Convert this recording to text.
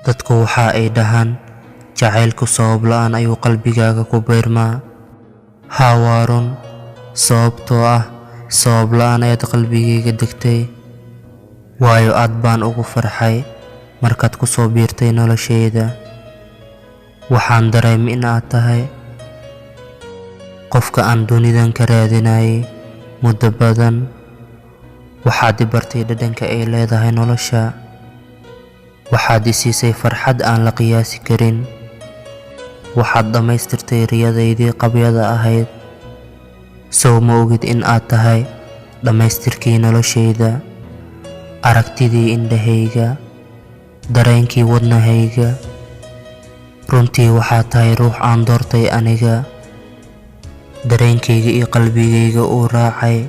Dadku waxa ay dhahaan jacaylku sabab la'aan ayuu qalbigaaga ku beermaa. Haa, waa run, sababtoo ah sabab la'aan ayaad qalbigayga degtay. Waayo aad baan ugu farxay markaad ku soo biirtay noloshayda. Waxaan dareemay in aad tahay qofka aan dunidan ka raadinayay muddo badan. Waxaad i bartay dhadhanka ay leedahay nolosha. Waxaad i siisay farxad aan la qiyaasi karin. Waxaad dhammaystirtay riyadaydii qabyada ahayd. Sow ma ogid in aad tahay dhammaystirkii noloshayda, aragtidii indhahayga, dareenkii wadnahayga. Runtii waxaad tahay ruux aan doortay aniga, dareenkayga iyo qalbigayga uu raacay.